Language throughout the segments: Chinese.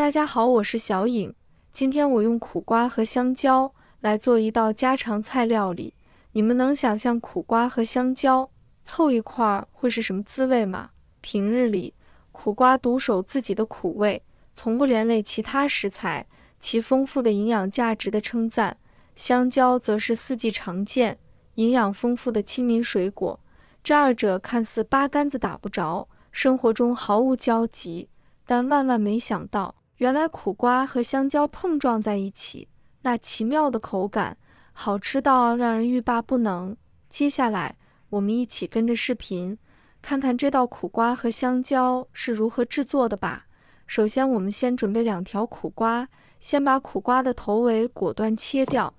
大家好，我是小颖。今天我用苦瓜和香蕉来做一道家常菜料理。你们能想象苦瓜和香蕉凑一块儿会是什么滋味吗？平日里，苦瓜独守自己的苦味，从不连累其他食材，其丰富的营养价值的称赞。香蕉则是四季常见、营养丰富的亲民水果。这二者看似八竿子打不着，生活中毫无交集，但万万没想到，原来苦瓜和香蕉碰撞在一起，那奇妙的口感，好吃到让人欲罢不能。接下来，我们一起跟着视频，看看这道苦瓜和香蕉是如何制作的吧。首先，我们先准备2条苦瓜，先把苦瓜的头尾果断切掉。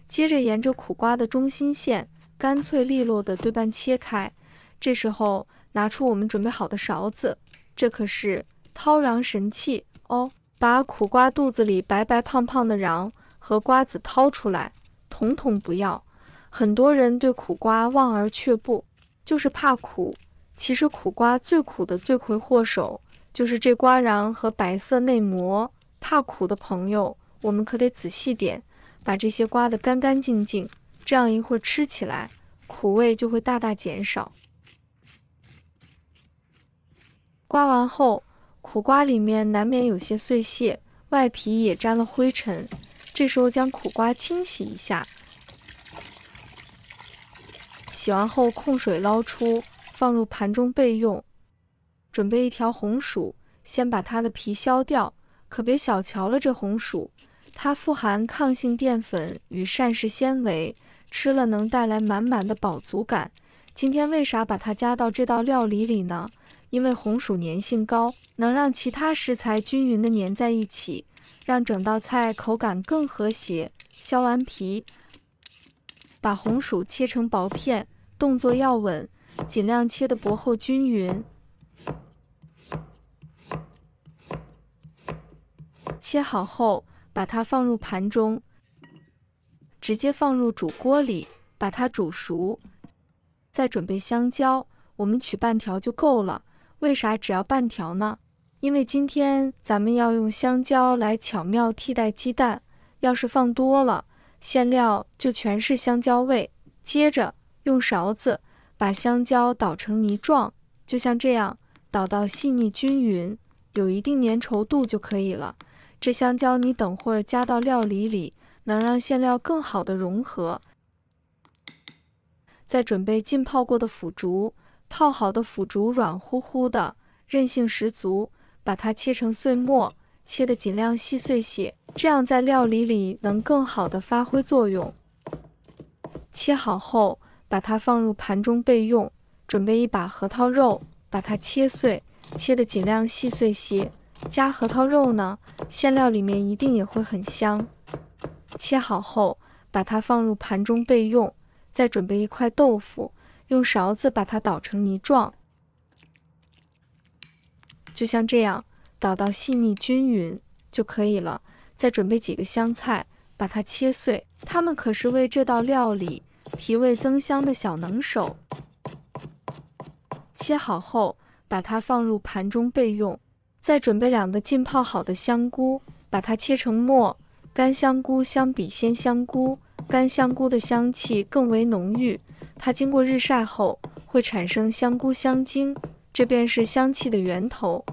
接着沿着苦瓜的中心线，干脆利落地对半切开。这时候拿出我们准备好的勺子，这可是掏瓤神器哦！把苦瓜肚子里白白胖胖的瓤和瓜子掏出来，统统不要。很多人对苦瓜望而却步，就是怕苦。其实苦瓜最苦的罪魁祸首就是这瓜瓤和白色内膜。怕苦的朋友，我们可得仔细点，把这些刮得干干净净，这样一会儿吃起来，苦味就会大大减少。刮完后，苦瓜里面难免有些碎屑，外皮也沾了灰尘。这时候将苦瓜清洗一下，洗完后控水捞出，放入盘中备用。准备1条红薯，先把它的皮削掉，可别小瞧了这红薯，它富含抗性淀粉与膳食纤维，吃了能带来满满的饱足感。今天为啥把它加到这道料理里呢？因为红薯粘性高，能让其他食材均匀地粘在一起，让整道菜口感更和谐。削完皮，把红薯切成薄片，动作要稳，尽量切得薄厚均匀。切好后，把它放入盘中，直接放入煮锅里，把它煮熟。再准备香蕉，我们取半条就够了。为啥只要半条呢？因为今天咱们要用香蕉来巧妙替代鸡蛋，要是放多了，馅料就全是香蕉味。接着用勺子把香蕉捣成泥状，就像这样，捣到细腻均匀，有一定粘稠度就可以了。这香蕉你等会儿加到料理里，能让馅料更好的融合。再准备浸泡过的腐竹，泡好的腐竹软乎乎的，韧性十足，把它切成碎末，切得尽量细碎些，这样在料理里能更好的发挥作用。切好后，把它放入盘中备用。准备1把核桃肉，把它切碎，切得尽量细碎些。加核桃肉呢，馅料里面一定也会很香。切好后，把它放入盘中备用。再准备1块豆腐，用勺子把它捣成泥状，就像这样，捣到细腻均匀就可以了。再准备几个香菜，把它切碎，它们可是为这道料理提味增香的小能手。切好后，把它放入盘中备用。再准备2个浸泡好的香菇，把它切成末。干香菇相比鲜香菇，干香菇的香气更为浓郁，它经过日晒后会产生香菇香精，这便是香气的源头。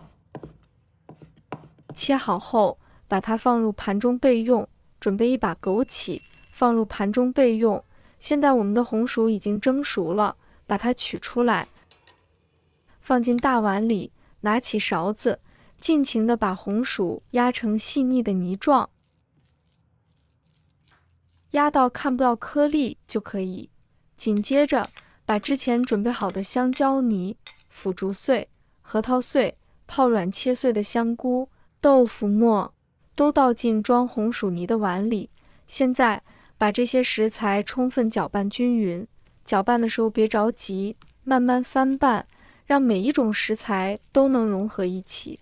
切好后，把它放入盘中备用。准备1把枸杞，放入盘中备用。现在我们的红薯已经蒸熟了，把它取出来，放进大碗里，拿起勺子，尽情地把红薯压成细腻的泥状，压到看不到颗粒就可以。紧接着，把之前准备好的香蕉泥、腐竹碎、核桃碎、泡软切碎的香菇、豆腐末都倒进装红薯泥的碗里。现在把这些食材充分搅拌均匀。搅拌的时候别着急，慢慢翻拌，让每一种食材都能融合一起。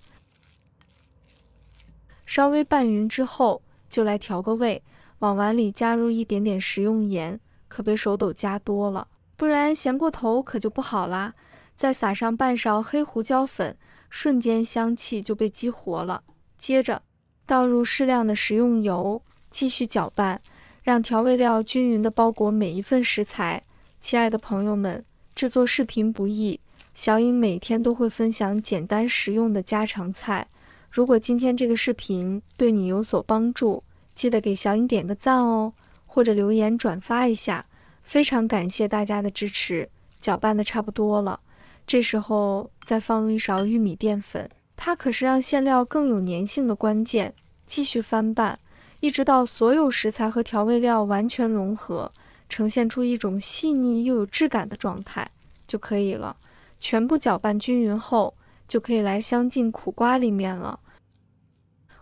稍微拌匀之后，就来调个味，往碗里加入一点点食用盐，可别手抖加多了，不然咸过头可就不好啦。再撒上半勺黑胡椒粉，瞬间香气就被激活了。接着倒入适量的食用油，继续搅拌，让调味料均匀地包裹每一份食材。亲爱的朋友们，制作视频不易，小颖每天都会分享简单实用的家常菜。如果今天这个视频对你有所帮助，记得给小颖点个赞哦，或者留言转发一下，非常感谢大家的支持。搅拌的差不多了，这时候再放入1勺玉米淀粉，它可是让馅料更有粘性的关键。继续翻拌，一直到所有食材和调味料完全融合，呈现出一种细腻又有质感的状态就可以了。全部搅拌均匀后，就可以来镶进苦瓜里面了。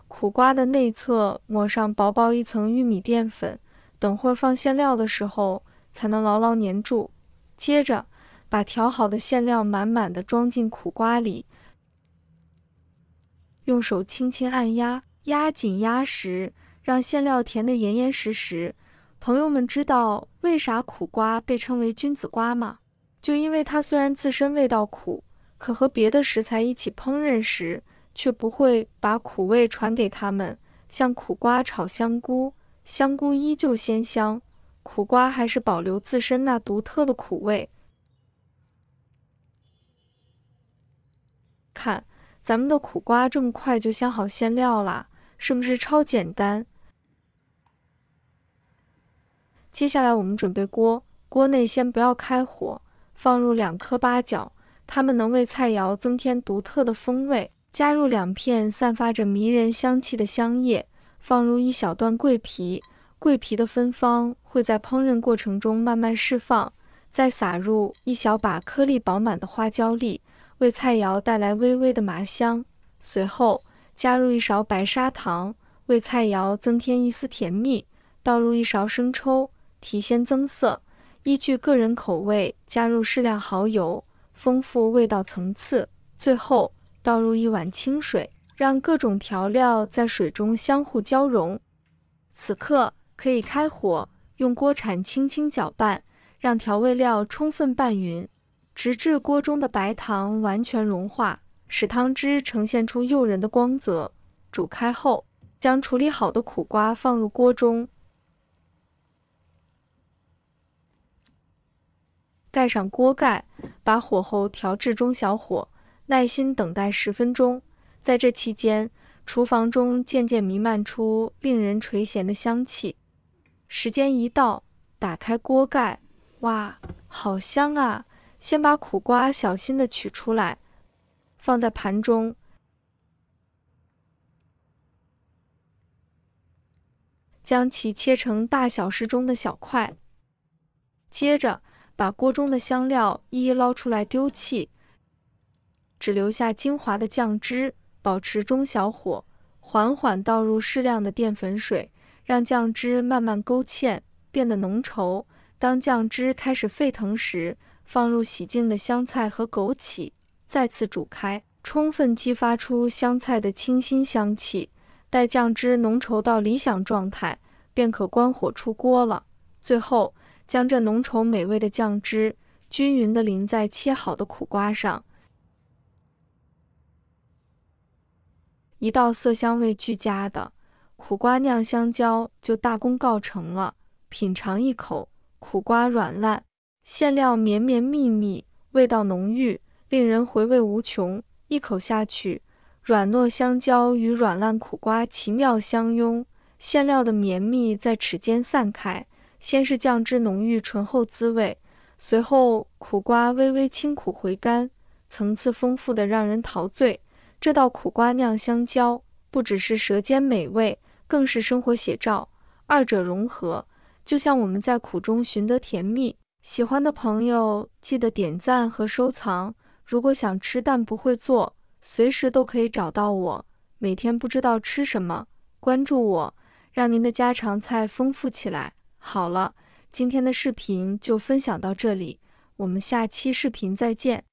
苦瓜的内侧抹上薄薄一层玉米淀粉，等会儿放馅料的时候才能牢牢粘住。接着把调好的馅料满满的装进苦瓜里，用手轻轻按压，压紧压实，让馅料填得严严实实。朋友们知道为啥苦瓜被称为君子瓜吗？就因为它虽然自身味道苦，可和别的食材一起烹饪时，却不会把苦味传给它们。像苦瓜炒香菇，香菇依旧鲜香，苦瓜还是保留自身那独特的苦味。看，咱们的苦瓜这么快就镶好馅料啦，是不是超简单？接下来我们准备锅，锅内先不要开火，放入2颗八角，它们能为菜肴增添独特的风味。加入2片散发着迷人香气的香叶，放入1小段桂皮，桂皮的芬芳会在烹饪过程中慢慢释放。再撒入1小把颗粒饱满的花椒粒，为菜肴带来微微的麻香。随后加入1勺白砂糖，为菜肴增添一丝甜蜜。倒入1勺生抽，提鲜增色。依据个人口味加入适量蚝油，丰富味道层次。最后倒入1碗清水，让各种调料在水中相互交融。此刻可以开火，用锅铲轻轻搅拌，让调味料充分拌匀，直至锅中的白糖完全融化，使汤汁呈现出诱人的光泽。煮开后，将处理好的苦瓜放入锅中，盖上锅盖，把火候调至中小火，耐心等待10分钟。在这期间，厨房中渐渐弥漫出令人垂涎的香气。时间一到，打开锅盖，哇，好香啊！先把苦瓜小心地取出来，放在盘中，将其切成大小适中的小块。接着把锅中的香料一一捞出来丢弃，只留下精华的酱汁，保持中小火，缓缓倒入适量的淀粉水，让酱汁慢慢勾芡，变得浓稠。当酱汁开始沸腾时，放入洗净的香菜和枸杞，再次煮开，充分激发出香菜的清新香气。待酱汁浓稠到理想状态，便可关火出锅了。最后将这浓稠美味的酱汁均匀地淋在切好的苦瓜上，一道色香味俱佳的苦瓜酿香蕉就大功告成了。品尝一口，苦瓜软烂，馅料绵绵密密，味道浓郁，令人回味无穷。一口下去，软糯香蕉与软烂苦瓜奇妙相拥，馅料的绵密在齿间散开。先是酱汁浓郁醇厚滋味，随后苦瓜微微清苦回甘，层次丰富的让人陶醉。这道苦瓜酿香蕉不只是舌尖美味，更是生活写照，二者融合，就像我们在苦中寻得甜蜜。喜欢的朋友记得点赞和收藏。如果想吃但不会做，随时都可以找到我。每天不知道吃什么，关注我，让您的家常菜丰富起来。好了，今天的视频就分享到这里，我们下期视频再见。